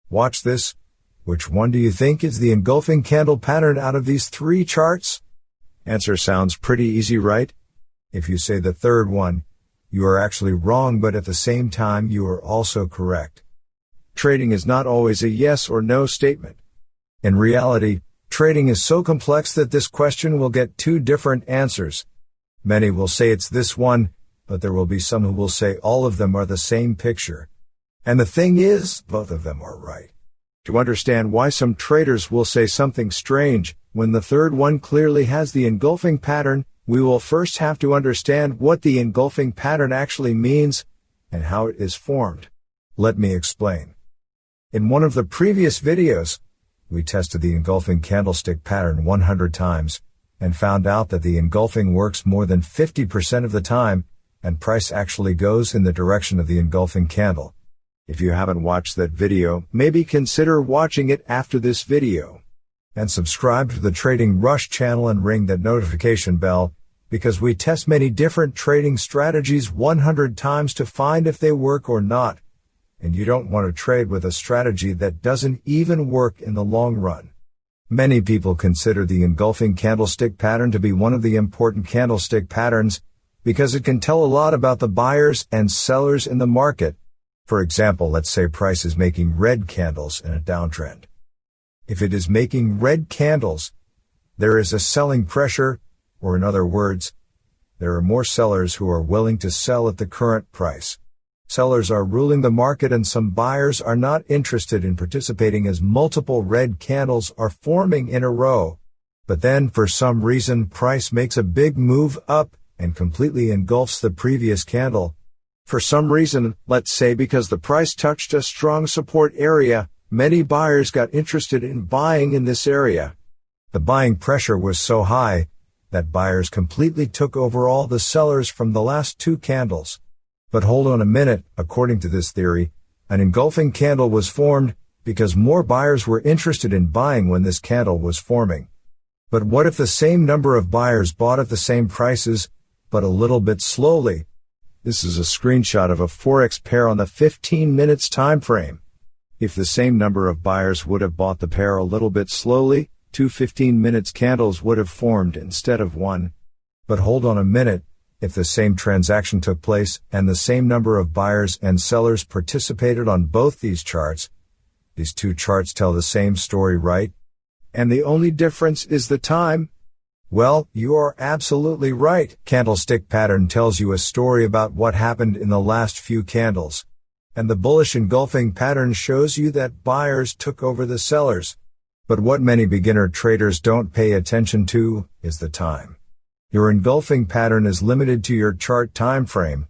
Watch this. Which one do you think is the engulfing candle pattern out of these three charts? Answer sounds pretty easy, right? If you say the third one, you are actually wrong, but at the same time you are also correct. Trading is not always a yes or no statement. In reality, trading is so complex that this question will get two different answers. Many will say it's this one, but there will be some who will say all of them are the same picture. And the thing is, both of them are right. To understand why some traders will say something strange when the third one clearly has the engulfing pattern, we will first have to understand what the engulfing pattern actually means and how it is formed. Let me explain. In one of the previous videos, we tested the engulfing candlestick pattern 100 times and found out that the engulfing works more than 50% of the time, and price actually goes in the direction of the engulfing candle. If you haven't watched that video, maybe consider watching it after this video. And subscribe to the Trading Rush channel and ring that notification bell, because we test many different trading strategies 100 times to find if they work or not. And you don't want to trade with a strategy that doesn't even work in the long run. Many people consider the engulfing candlestick pattern to be one of the important candlestick patterns because it can tell a lot about the buyers and sellers in the market. For example, let's say price is making red candles in a downtrend. If it is making red candles, there is a selling pressure, or in other words, there are more sellers who are willing to sell at the current price. Sellers are ruling the market and some buyers are not interested in participating as multiple red candles are forming in a row. But then, for some reason, price makes a big move up and completely engulfs the previous candle. For some reason, let's say because the price touched a strong support area, many buyers got interested in buying in this area. The buying pressure was so high that buyers completely took over all the sellers from the last two candles. But hold on a minute, according to this theory, an engulfing candle was formed because more buyers were interested in buying when this candle was forming. But what if the same number of buyers bought at the same prices, but a little bit slowly? This is a screenshot of a Forex pair on the 15 minutes time frame. If the same number of buyers would have bought the pair a little bit slowly, two 15 minutes candles would have formed instead of one. But hold on a minute, if the same transaction took place and the same number of buyers and sellers participated on both these charts, these two charts tell the same story, right? And the only difference is the time. Well, you are absolutely right. Candlestick pattern tells you a story about what happened in the last few candles. And the bullish engulfing pattern shows you that buyers took over the sellers. But what many beginner traders don't pay attention to is the time. Your engulfing pattern is limited to your chart time frame.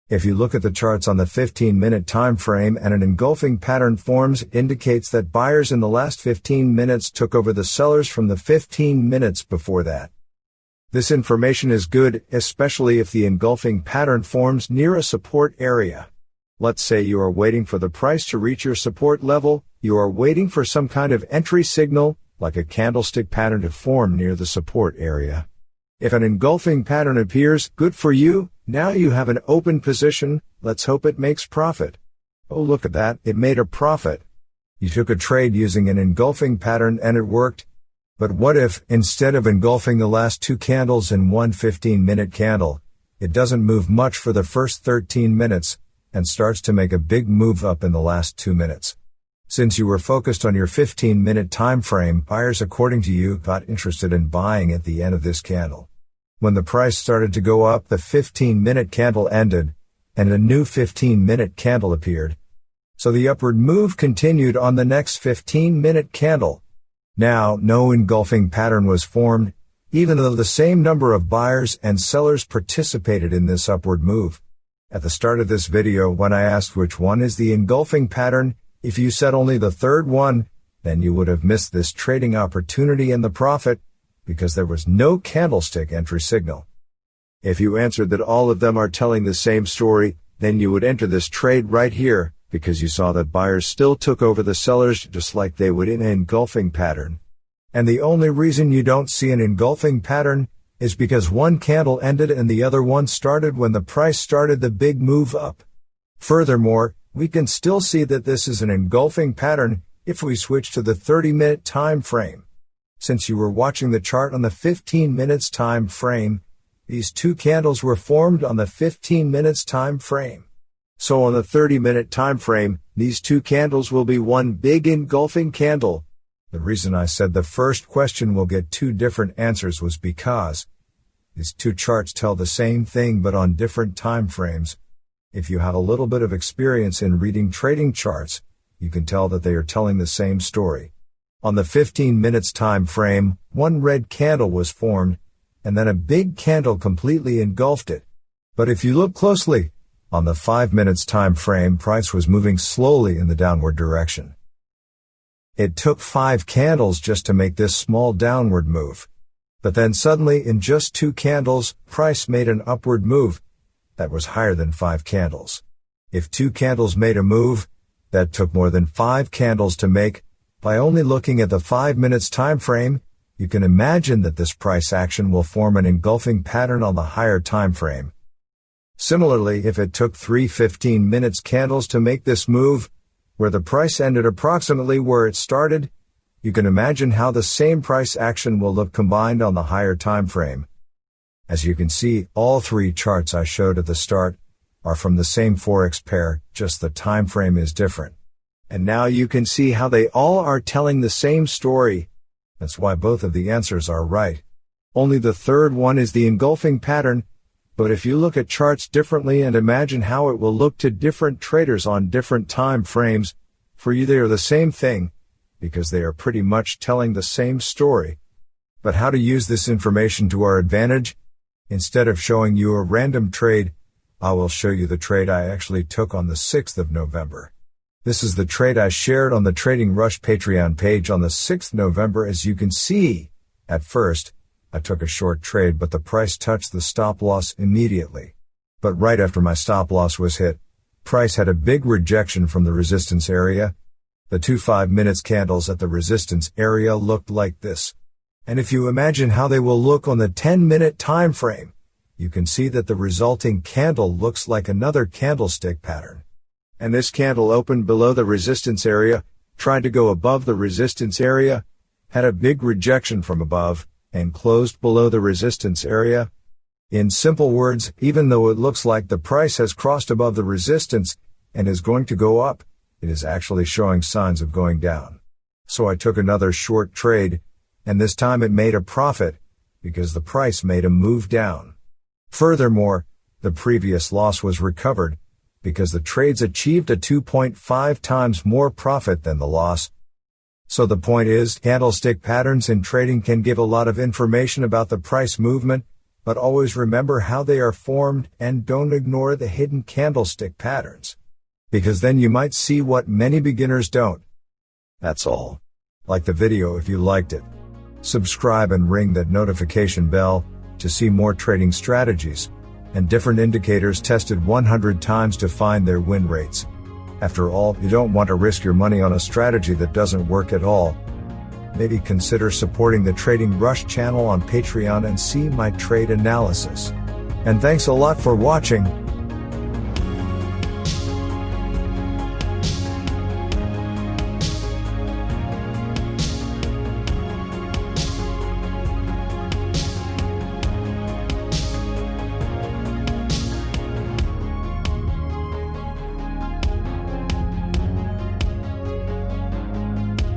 If you look at the charts on the 15-minute time frame and an engulfing pattern forms, it indicates that buyers in the last 15 minutes took over the sellers from the 15 minutes before that. This information is good, especially if the engulfing pattern forms near a support area. Let's say you are waiting for the price to reach your support level. You are waiting for some kind of entry signal, like a candlestick pattern, to form near the support area. If an engulfing pattern appears, good for you. Now you have an open position. Let's hope it makes profit. Oh, look at that. It made a profit. You took a trade using an engulfing pattern and it worked. But what if, instead of engulfing the last two candles in one 15-minute candle, it doesn't move much for the first 13 minutes and starts to make a big move up in the last 2 minutes? Since you were focused on your 15-minute time frame, buyers, according to you, got interested in buying at the end of this candle. When the price started to go up, the 15-minute candle ended, and a new 15-minute candle appeared. So the upward move continued on the next 15-minute candle. Now, no engulfing pattern was formed, even though the same number of buyers and sellers participated in this upward move. At the start of this video, when I asked which one is the engulfing pattern, if you said only the third one, then you would have missed this trading opportunity and the profit, because there was no candlestick entry signal. If you answered that all of them are telling the same story, then you would enter this trade right here, because you saw that buyers still took over the sellers just like they would in an engulfing pattern. And the only reason you don't see an engulfing pattern is because one candle ended and the other one started when the price started the big move up. Furthermore, we can still see that this is an engulfing pattern if we switch to the 30-minute time frame. Since you were watching the chart on the 15 minutes time frame, these two candles were formed on the 15 minutes time frame. So on the 30-minute time frame, these two candles will be one big engulfing candle. The reason I said the first question will get two different answers was because these two charts tell the same thing but on different time frames. If you have a little bit of experience in reading trading charts, you can tell that they are telling the same story. On the 15 minutes time frame, one red candle was formed, and then a big candle completely engulfed it. But if you look closely, on the 5 minutes time frame, price was moving slowly in the downward direction. It took 5 candles just to make this small downward move. But then suddenly, in just 2 candles, price made an upward move that was higher than 5 candles. If 2 candles made a move, that took more than 5 candles to make. By only looking at the 5 minutes time frame, you can imagine that this price action will form an engulfing pattern on the higher time frame. Similarly, if it took 3 15 minutes candles to make this move, where the price ended approximately where it started, you can imagine how the same price action will look combined on the higher time frame. As you can see, all 3 charts I showed at the start are from the same Forex pair, just the time frame is different. And now you can see how they all are telling the same story. That's why both of the answers are right. Only the third one is the engulfing pattern, but if you look at charts differently and imagine how it will look to different traders on different time frames, for you they are the same thing, because they are pretty much telling the same story. But how to use this information to our advantage? Instead of showing you a random trade, I will show you the trade I actually took on the 6th of November. This is the trade I shared on the Trading Rush Patreon page on the 6th November. As you can see, at first, I took a short trade but the price touched the stop loss immediately. But right after my stop loss was hit, price had a big rejection from the resistance area. The 2 5 minutes candles at the resistance area looked like this. And if you imagine how they will look on the 10-minute time frame, you can see that the resulting candle looks like another candlestick pattern. And this candle opened below the resistance area, tried to go above the resistance area, had a big rejection from above, and closed below the resistance area. In simple words, even though it looks like the price has crossed above the resistance and is going to go up, it is actually showing signs of going down. So I took another short trade, and this time it made a profit, because the price made a move down. Furthermore, the previous loss was recovered, because the trades achieved a 2.5 times more profit than the loss. So the point is, candlestick patterns in trading can give a lot of information about the price movement, but always remember how they are formed and don't ignore the hidden candlestick patterns. Because then you might see what many beginners don't. That's all. Like the video if you liked it. Subscribe and ring that notification bell to see more trading strategies and different indicators tested 100 times to find their win rates. After all, you don't want to risk your money on a strategy that doesn't work at all. Maybe consider supporting the Trading Rush channel on Patreon and see my trade analysis. And thanks a lot for watching.